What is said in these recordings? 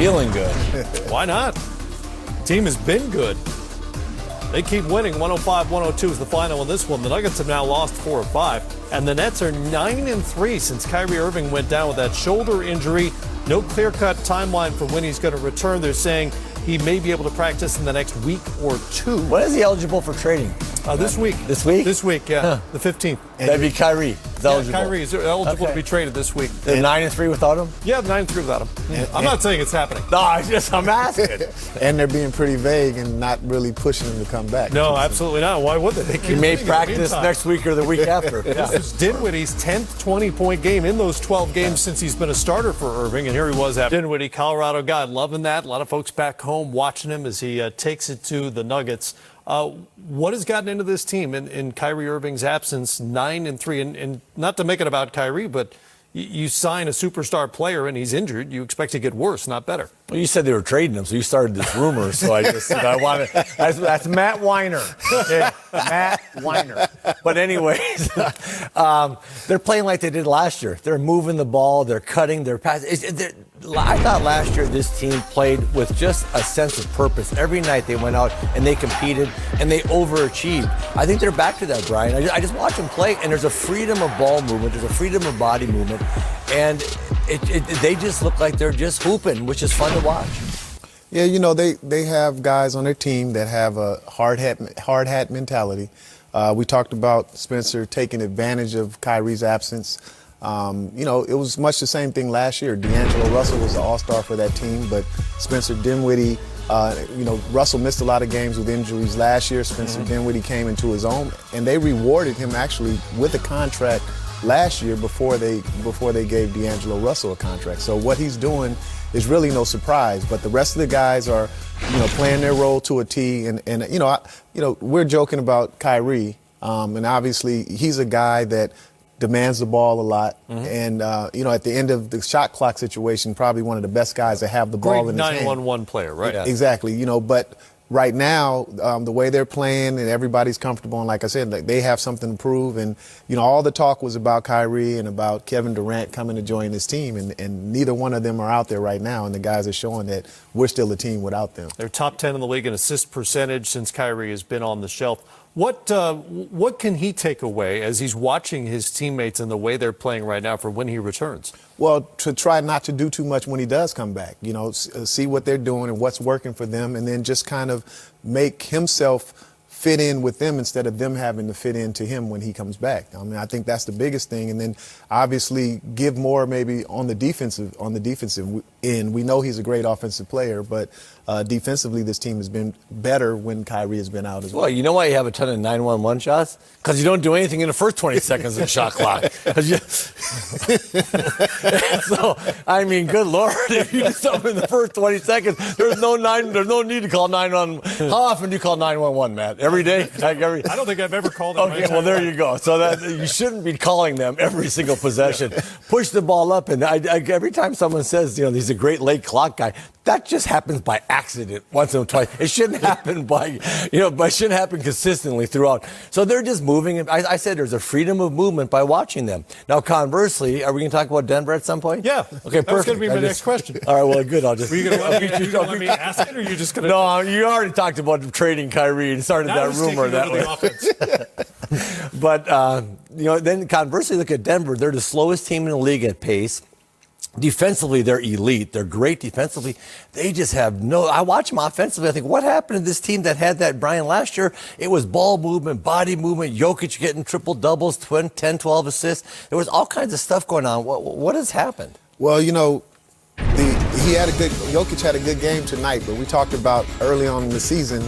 feeling good. Why not? Team has been good. They keep winning. 105-102 is the final in this one. The Nuggets have now lost 4 of 5. And the Nets are 9-3 since Kyrie Irving went down with that shoulder injury. No clear-cut timeline for when he's going to return. They're saying he may be able to practice in the next week or 2. When is he eligible for trading? This week. This week? This week, yeah. The 15th. That'd be Kyrie. Kyrie is eligible to be traded this week. They're 9-3 without him? Yeah, 9-3 without him. I'm not saying it's happening. No, I'm asking. And they're being pretty vague and not really pushing him to come back. No, absolutely not. Why would they? He may practice next week or the week after. This is Dinwiddie's 10th 20-point game in those 12 games since he's been a starter for Irving, and here he was after Dinwiddie, Colorado guy, loving that. A lot of folks back home watching him as he takes it to the Nuggets. What has gotten into this team in Kyrie Irving's absence? 9-3, and not to make it about Kyrie, but you sign a superstar player and he's injured. You expect to get worse, not better. Well, you said they were trading him, so you started this rumor. So I just said I wanted. That's Matt Weiner. Okay? Matt Weiner. But anyways, they're playing like they did last year. They're moving the ball. They're cutting. They're passing. I thought last year this team played with just a sense of purpose. Every night they went out and they competed and they overachieved. I think they're back to that, Brian. I just watch them play, and there's a freedom of ball movement. There's a freedom of body movement. And they just look like they're just hooping, which is fun to watch. Yeah, you know, they have guys on their team that have a hard hat mentality. We talked about Spencer taking advantage of Kyrie's absence. You know, it was much the same thing last year. D'Angelo Russell was the all-star for that team, but Spencer Dinwiddie, you know, Russell missed a lot of games with injuries last year. Spencer Dinwiddie came into his own, and they rewarded him actually with a contract last year before they gave D'Angelo Russell a contract. So what he's doing is really no surprise. But the rest of the guys are, you know, playing their role to a T. And you know, we're joking about Kyrie, and obviously he's a guy that demands the ball a lot, and you know, at the end of the shot clock situation, probably one of the best guys to have the ball in his hand. 9-1-1 player, right? Yeah. Exactly. You know, but right now, the way they're playing and everybody's comfortable, and like I said, like, they have something to prove. And you know, all the talk was about Kyrie and about Kevin Durant coming to join this team, and neither one of them are out there right now. And the guys are showing that we're still a team without them. They're top 10 in the league in assist percentage since Kyrie has been on the shelf. What can he take away as he's watching his teammates and the way they're playing right now for when he returns? Well, to try not to do too much when he does come back, you know, see what they're doing and what's working for them, and then just kind of make himself fit in with them instead of them having to fit into him when he comes back. I mean, I think that's the biggest thing. And then obviously give more maybe on the defensive end. We know he's a great offensive player, but defensively this team has been better when Kyrie has been out as well. Well, you know why you have a ton of 9-1-1 shots? Because you don't do anything in the first 20 seconds of the shot clock. So, I mean, good Lord, if you do something in the first 20 seconds, there's no need to call 911. How often do you call 911, Matt? Every day? I don't think I've ever called them. Okay, well, there you go. So that you shouldn't be calling them every single possession. Push the ball up, and every time someone says, you know, he's a great late clock guy, that just happens by accident once or twice. It shouldn't happen it shouldn't happen consistently throughout. So they're just moving. I said there's a freedom of movement by watching them. Now, conversely, are we going to talk about Denver at some point? Yeah. Okay, perfect. That's going to be my next question. All right, well, good. I'll just. Are you going to let me ask it, or are you just going to? No, you already talked about trading Kyrie and started that rumor that way. But, you know, then conversely, look at Denver. They're the slowest team in the league at pace. Defensively, they're elite. They're great defensively. They just have I watch them offensively. I think, what happened to this team that had that, Brian, last year? It was ball movement, body movement, Jokic getting triple doubles, 10, 12 assists. There was all kinds of stuff going on. What has happened? Well, you know, Jokic had a good game tonight, but we talked about early on in the season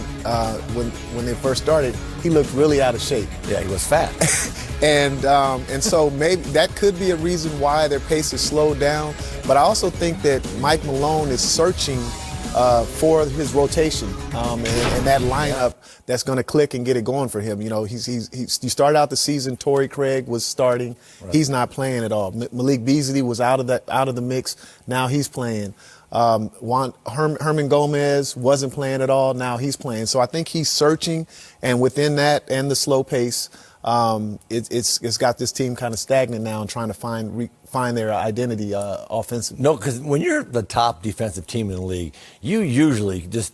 when they first started, he looked really out of shape. Yeah, he was fat. And so maybe that could be a reason why their pace is slowed down. But I also think that Mike Malone is searching for his rotation and that lineup that's going to click and get it going for him. You know, he started out the season. Torrey Craig was starting. Right. He's not playing at all. Malik Beasley was out of the mix. Now he's playing. Herman Gomez wasn't playing at all. Now he's playing. So I think he's searching, and within that and the slow pace, it's got this team kind of stagnant now and trying to find their identity offensively. No, because when you're the top defensive team in the league, you usually just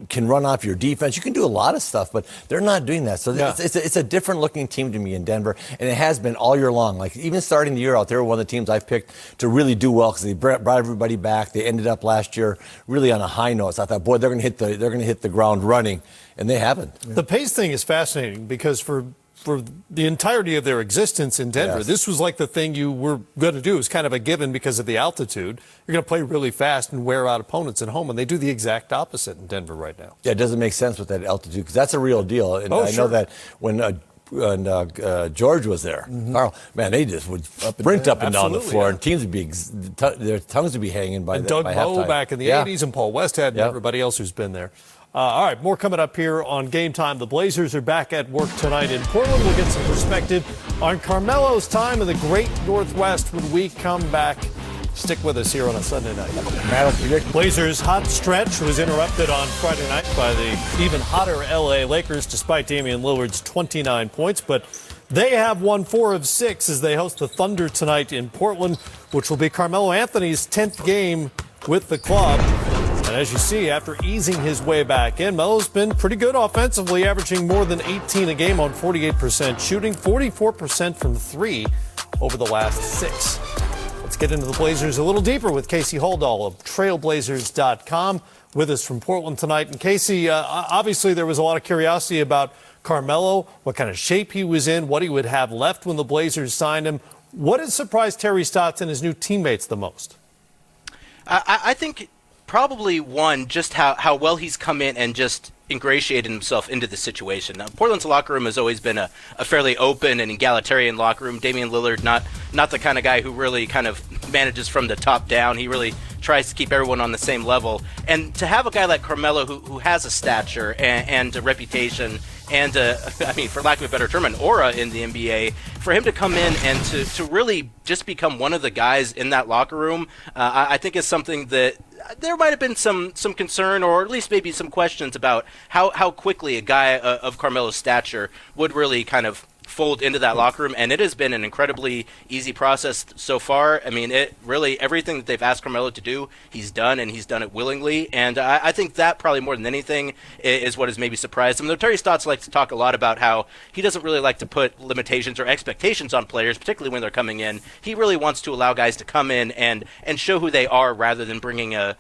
can run off your defense. You can do a lot of stuff, but they're not doing that. So it's a different looking team to me in Denver, and it has been all year long. Like even starting the year out, they were one of the teams I picked to really do well because they brought everybody back. They ended up last year really on a high note. So I thought, boy, they're going to hit the ground running, and they haven't. The pace thing is fascinating because for the entirety of their existence in Denver, this was like the thing you were going to do. It was kind of a given because of the altitude. You're going to play really fast and wear out opponents at home, and they do the exact opposite in Denver right now. Yeah, it doesn't make sense with that altitude because that's a real deal. And I know that when George was there, Carl, man, they just would sprint up and down the floor, and teams would be their tongues would be hanging by and the Doug by Moe halftime. back in the 80s, and Paul Westhead, and everybody else who's been there. All right, more coming up here on Game Time. The Blazers are back at work tonight in Portland. We'll get some perspective on Carmelo's time in the Great Northwest when we come back. Stick with us here on a Sunday night. Blazers' hot stretch was interrupted on Friday night by the even hotter L.A. Lakers, despite Damian Lillard's 29 points. But they have won 4 of 6 as they host the Thunder tonight in Portland, which will be Carmelo Anthony's 10th game with the club. And as you see, after easing his way back in, Melo's been pretty good offensively, averaging more than 18 a game on 48% shooting, 44% from 3 over the last 6. Let's get into the Blazers a little deeper with Casey Holdahl of Trailblazers.com with us from Portland tonight. And Casey, obviously there was a lot of curiosity about Carmelo, what kind of shape he was in, what he would have left when the Blazers signed him. What has surprised Terry Stotts and his new teammates the most? I think probably one, just how well he's come in and just ingratiated himself into the situation. Now, Portland's locker room has always been a fairly open and egalitarian locker room. Damian Lillard, not the kind of guy who really kind of manages from the top down. He really tries to keep everyone on the same level. And to have a guy like Carmelo who has a stature and a reputation and, I mean, for lack of a better term, an aura in the NBA, for him to come in and to really just become one of the guys in that locker room, I think is something that there might have been some concern or at least maybe some questions about how quickly a guy of Carmelo's stature would really kind of fold into that locker room, and it has been an incredibly easy process so far. I mean, it really, everything that they've asked Carmelo to do, he's done, and he's done it willingly, and I think that probably more than anything is what has maybe surprised him. Though Terry Stotts likes to talk a lot about how he doesn't really like to put limitations or expectations on players, particularly when they're coming in. He really wants to allow guys to come in and show who they are rather than bringing a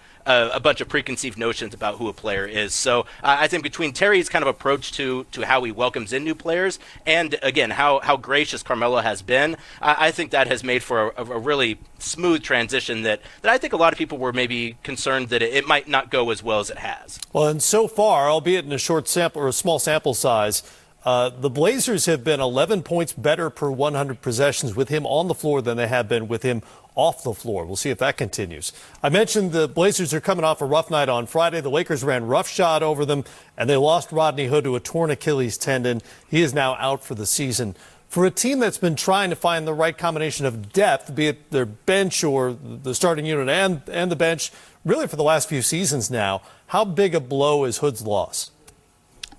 bunch of preconceived notions about who a player is. So I think between Terry's kind of approach to how he welcomes in new players and, again, how gracious Carmelo has been, I think that has made for a really smooth transition that I think a lot of people were maybe concerned that it might not go as well as it has. Well, and so far, albeit in a short sample or a small sample size, the Blazers have been 11 points better per 100 possessions with him on the floor than they have been with him off the floor. We'll see if that continues. I mentioned the Blazers are coming off a rough night on Friday. The Lakers ran roughshod over them, and they lost Rodney Hood to a torn Achilles tendon. He is now out for the season. For a team that's been trying to find the right combination of depth, be it their bench or the starting unit and the bench, really for the last few seasons now, how big a blow is Hood's loss?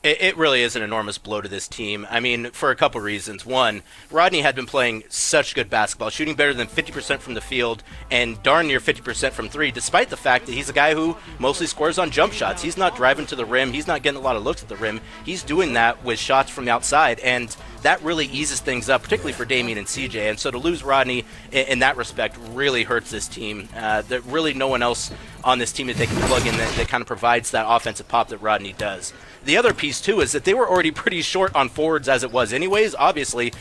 It really is an enormous blow to this team. I mean, for a couple reasons. One, Rodney had been playing such good basketball, shooting better than 50% from the field and darn near 50% from three, despite the fact that he's a guy who mostly scores on jump shots. He's not driving to the rim. He's not getting a lot of looks at the rim. He's doing that with shots from the outside, and that really eases things up, particularly for Damian and CJ. And so to lose Rodney in that respect really hurts this team. There's really no one else on this team that they can plug in that kind of provides that offensive pop that Rodney does. The other piece, too, is that they were already pretty short on forwards as it was anyways. Obviously,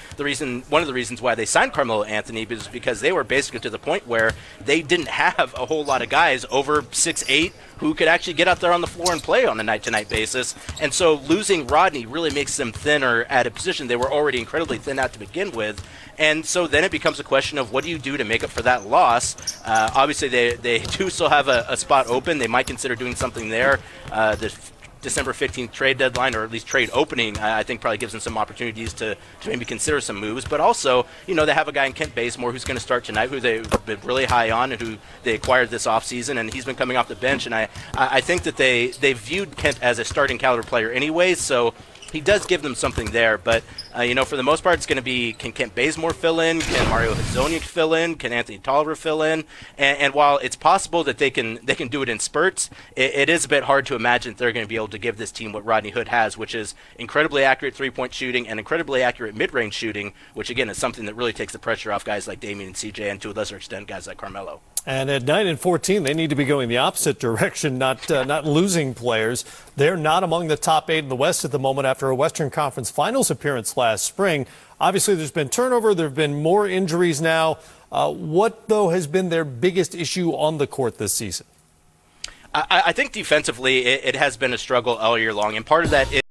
one of the reasons why they signed Carmelo Anthony is because they were basically to the point where they didn't have a whole lot of guys over 6'8" who could actually get out there on the floor and play on a night-to-night basis. And so losing Rodney really makes them thinner at a position they were already incredibly thin at to begin with. And so then it becomes a question of what do you do to make up for that loss? Obviously, they do still have a spot open. They might consider doing something there. The December 15th trade deadline, or at least trade opening, I think probably gives them some opportunities to maybe consider some moves. But also, you know, they have a guy in Kent Bazemore who's going to start tonight, who they've been really high on and who they acquired this offseason, and he's been coming off the bench. And I think that they viewed Kent as a starting caliber player anyway, so he does give them something there. But For the most part, it's going to be, can Kent Bazemore fill in? Can Mario Hezonja fill in? Can Anthony Tolliver fill in? And while it's possible that they can do it in spurts, it is a bit hard to imagine that they're going to be able to give this team what Rodney Hood has, which is incredibly accurate three-point shooting and incredibly accurate mid-range shooting, which, again, is something that really takes the pressure off guys like Damian and CJ, and to a lesser extent, guys like Carmelo. And at 9-14, they need to be going the opposite direction, not losing players. They're not among the top 8 in the West at the moment after a Western Conference Finals appearance last spring. Obviously, there's been turnover. There have been more injuries now. What, though, has been their biggest issue on the court this season? I think defensively, it has been a struggle all year long, and part of that is